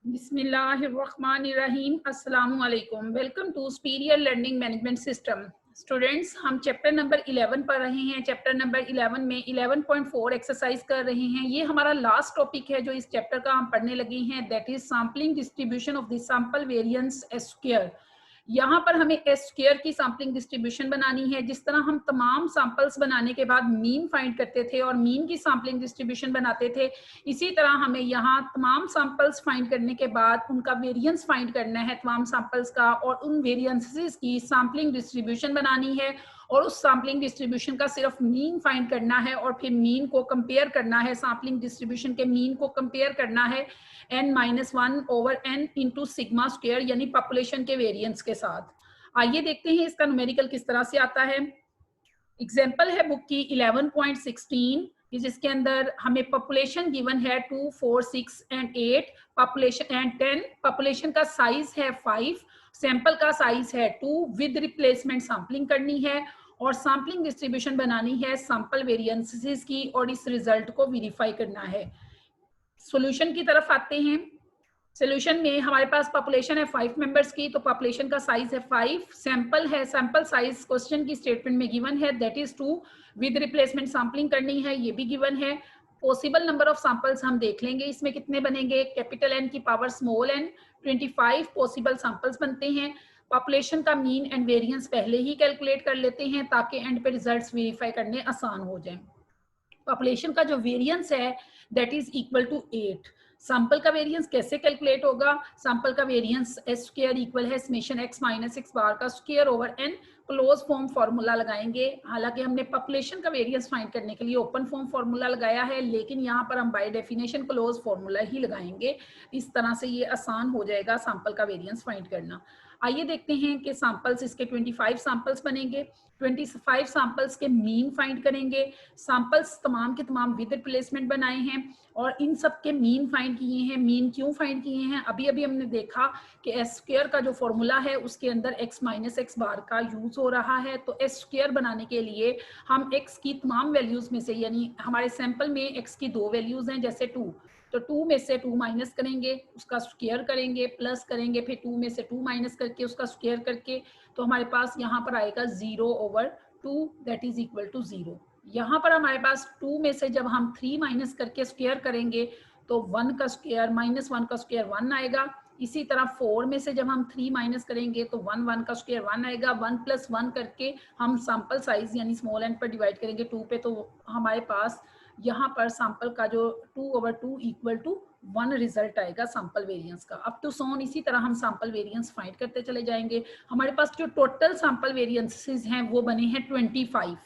बिस्मिल्लाहिर्रहमानिर्रहीम। अस्सलामु अलैकुम। Welcome to superior learning management system. Students, हम चैप्टर नंबर 11 पढ़ रहे हैं। चैप्टर नंबर 11 में 11.4 एक्सरसाइज कर रहे हैं। ये हमारा लास्ट टॉपिक है जो इस चैप्टर का हम पढ़ने लगे हैं, that is sampling distribution of the sample variance S square. यहाँ पर हमें एस स्क्वायर की सैम्पलिंग डिस्ट्रीब्यूशन बनानी है। जिस तरह हम तमाम सैंपल्स बनाने के बाद मीन फाइंड करते थे और मीन की सैम्पलिंग डिस्ट्रीब्यूशन बनाते थे, इसी तरह हमें यहाँ तमाम सैंपल्स फाइंड करने के बाद उनका वेरिएंस फाइंड करना है तमाम सैंपल्स का, और उन वेरिएंसेस की सैम्पलिंग डिस्ट्रीब्यूशन बनानी है और उस सैम्पलिंग डिस्ट्रीब्यूशन का सिर्फ मीन फाइंड करना है और फिर मीन को कंपेयर करना है। सैम्पलिंग डिस्ट्रीब्यूशन के मीन को कंपेयर करना है n-1/n इंटू सिग्मा स्क्वायर, यानी पॉपुलेशन के वेरिएंस के साथ। आइए देखते हैं इसका न्यूमेरिकल किस तरह से आता है। एग्जाम्पल है बुक की 11.16, जिसके अंदर हमें पॉपुलेशन गिवन है 2, 4, 6 एंड 8, पॉपुलेशन एंड 10, पॉपुलेशन का साइज है 5, सैंपल का साइज है 2, विद रिप्लेसमेंट सैम्पलिंग करनी है और सैम्पलिंग डिस्ट्रीब्यूशन बनानी है सैंपल वेरिएंसेस की और इस रिजल्ट को वेरीफाई करना है। सॉल्यूशन की तरफ आते हैं। सोल्यूशन में हमारे पास पॉपुलेशन है 5 मेंबर्स की, तो पॉपुलेशन का साइज है 5, सैंपल है, सैंपल साइज क्वेश्चन की स्टेटमेंट में गिवन है that is 2, with replacement sampling करनी है, ये भी गिवन है। पॉसिबल नंबर ऑफ सैंपल्स हम देख लेंगे, इसमें कितने बनेंगे, कैपिटल एन की power small N, 25 possible samples बनते हैं। पॉपुलेशन का मीन एंड वेरिएंस पहले ही कैलकुलेट कर लेते हैं ताकि एंड पे रिजल्ट्स वेरीफाई करने आसान हो जाए। पॉपुलेशन का जो वेरिएंस है that is equal to 8। Sample का वेरिएंस कैसे कैलकुलेट होगा, सैंपल का वेरिएंस एस स्क्वायर इक्वल है summation X minus X bar का square over N, close form formula लगाएंगे। हालांकि हमने पॉपुलेशन का वेरिएंस फाइंड करने के लिए ओपन फॉर्म फार्मूला लगाया है, लेकिन यहाँ पर हम बाय डेफिनेशन क्लोज फार्मूला ही लगाएंगे। इस तरह से ये आसान हो जाएगा सैंपल का वेरिएंस फाइंड करना। आइए देखते हैं कि सैंपल्स, इसके 25 सैंपल्स बनेंगे। 25 सैंपल्स के मीन फाइंड करेंगे। सैंपल्स तमाम के तमाम विद रिप्लेसमेंट बनाए हैं और इन सब के मीन फाइंड किए हैं। मीन क्यों फाइंड किए हैं, अभी अभी हमने देखा कि एस स्क्वायर का जो फॉर्मूला है उसके अंदर एक्स माइनस एक्स बार का यूज हो रहा है, तो एस स्क्वायर बनाने के लिए हम एक्स की तमाम वैल्यूज में से, यानी हमारे सैंपल में एक्स की 2 वैल्यूज हैं जैसे 2, तो 2 में से 2 माइनस करेंगे, उसका स्क्वायर करेंगे, प्लस करेंगे, फिर 2 में से 2 माइनस करके उसका स्क्वायर करके, तो हमारे पास यहाँ पर आएगा 0/2 दैट इज इक्वल टू 0। यहाँ पर हमारे पास 2 में से जब हम 3 माइनस करके स्क्वायर करेंगे तो 1 का स्क्वायर -1 का स्क्वायर 1 आएगा। इसी तरह 4 में से जब हम 3 माइनस करेंगे तो 1 का स्क्वायर 1 आएगा। 1 + 1 करके हम सैंपल साइज यानी स्मॉल एन पर डिवाइड करेंगे 2 पे, तो हमारे पास यहाँ पर सैंपल का जो 2/2 इक्वल टू 1 रिजल्ट आएगा सैंपल वेरिएंस का। अप टू सोन इसी तरह हम सैंपल वेरिएंस फाइंड करते चले जाएंगे। हमारे पास जो टोटल सैंपल वेरिएंसेस हैं वो बने हैं 25।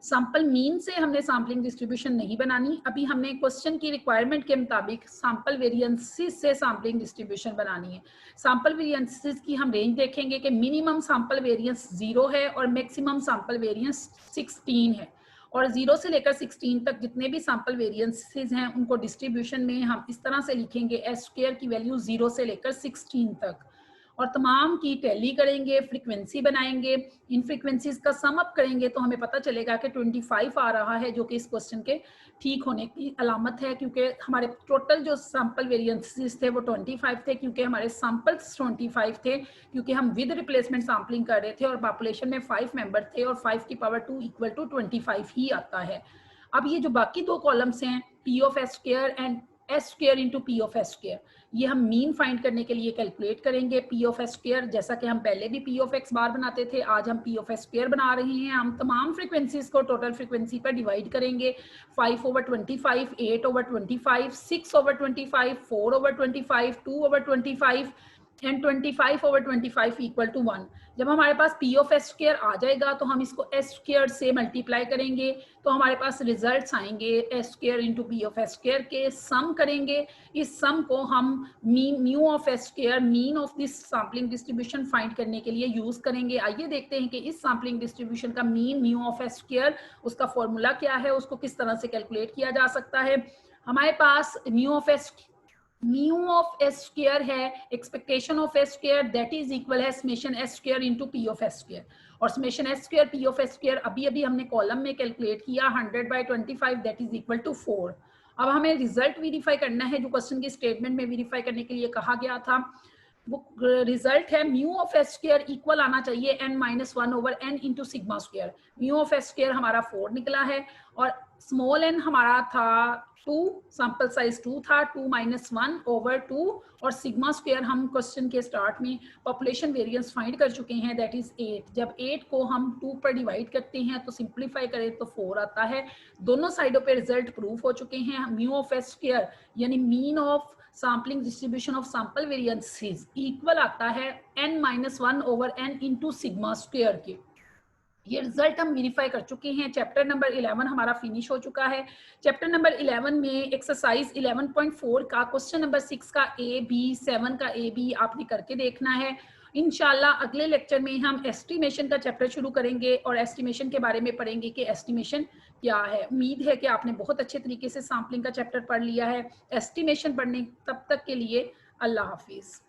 सैंपल मीन से हमने सैम्पलिंग डिस्ट्रीब्यूशन नहीं बनानी, अभी हमने क्वेश्चन की रिक्वायरमेंट के मुताबिक सैंपल वेरिएंसेस से सैम्पलिंग डिस्ट्रीब्यूशन बनानी है। सैंपल वेरिएंसेस की हम रेंज देखेंगे कि मिनिमम सैंपल वेरिएंस 0 है और मैक्सिमम सैंपल वेरिएंस 16 है, और 0 से लेकर 16 तक जितने भी सैंपल वेरिएंसेस हैं उनको डिस्ट्रीब्यूशन में हम इस तरह से लिखेंगे, एस स्क्वायर की वैल्यू 0 से लेकर 16 तक, और तमाम की टैली करेंगे, फ्रीक्वेंसी बनाएंगे, इन फ्रीक्वेंसीज का सम अप करेंगे तो हमें पता चलेगा कि 25 आ रहा है, जो कि इस क्वेश्चन के ठीक होने की अलामत है, क्योंकि हमारे टोटल जो सैंपल वेरिएंसेस थे वो 25 थे, क्योंकि हमारे सैंपल्स 25 थे, क्योंकि हम विद रिप्लेसमेंट सैम्पलिंग कर रहे थे और पॉपुलेशन में 5 मेंबर थे और 5 की पावर 2 इक्वल टू 25 ही आता है। अब ये जो बाकी 2 कॉलम्स हैं, P of S square and S square into P of S square, ये हम मीन फाइंड करने के लिए कैलकुलेट करेंगे। पी ऑफ एस स्क्वायर, जैसा कि हम पहले भी पी ऑफ एक्स बार बनाते थे, आज हम पी ऑफ एस स्क्वायर बना रहे हैं। हम तमाम फ्रीक्वेंसीज को टोटल फ्रीक्वेंसी पर डिवाइड करेंगे, 5/25, 8/25, 6/25, 4/25, 2/25 एंड 25/25 इक्वल टू 1। जब हमारे पास पी ऑफ एस स्क्वायर आ जाएगा तो हम इसको एस स्क्वायर से मल्टीप्लाई करेंगे, तो हमारे पास रिजल्ट्स आएंगे S square into P of S square के, सम करेंगे, इस सम को हम mean mu of S square, mean of this sampling distribution find करने के लिए यूज करेंगे। आइए देखते हैं कि इस सैम्पलिंग डिस्ट्रीब्यूशन का mean mu of S square, उसका फॉर्मूला क्या है, उसको किस तरह से कैलकुलेट किया जा सकता है। हमारे पास म्यू ऑफ एस स्क्वायर है, expectation of S square that is equal है summation S square into P of S square, और summation S square P of S square अभी अभी हमने कॉलम में कैलकुलेट किया 100/25 दैट इज इक्वल टू 4। अब हमें रिजल्ट वेरीफाई करना है, जो क्वेश्चन के स्टेटमेंट में वेरीफाई करने के लिए कहा गया था। वो रिजल्ट है mu of S square equal आना चाहिए n minus 1 over n into sigma square. Mu of S square हमारा 4 निकला है और स्मॉल n हमारा था 2, सैंपल साइज 2 था, 2 माइनस 1 ओवर 2 और सिग्मा स्क्वायर हम क्वेश्चन के स्टार्ट में पॉपुलेशन वेरिएंस फाइंड कर चुके हैं, दैट इज 8। जब 8 को हम 2 पर डिवाइड करते हैं तो सिंप्लीफाई करें तो 4 आता है। दोनों साइडों पे रिजल्ट प्रूफ हो चुके हैं। म्यू ऑफ एस स्क्वायर यानी mean of sampling distribution of sample variances equal आता है n minus 1 over n into sigma square के। ये रिजल्ट हम वेरीफाई कर चुके हैं। चैप्टर नंबर 11 हमारा फिनिश हो चुका है। चैप्टर नंबर 11 में एक्सरसाइज 11.4 का क्वेश्चन नंबर 6 का ए बी, 7 का ए बी आपने करके देखना है। इंशाल्लाह अगले लेक्चर में हम एस्टिमेशन का चैप्टर शुरू करेंगे और एस्टिमेशन के बारे में पढ़ेंगे कि एस्टिमेशन क्या है। उम्मीद है कि आपने बहुत अच्छे तरीके से सैम्पलिंग का चैप्टर पढ़ लिया है। एस्टिमेशन पढ़ने तब तक के लिए अल्लाह हाफिज।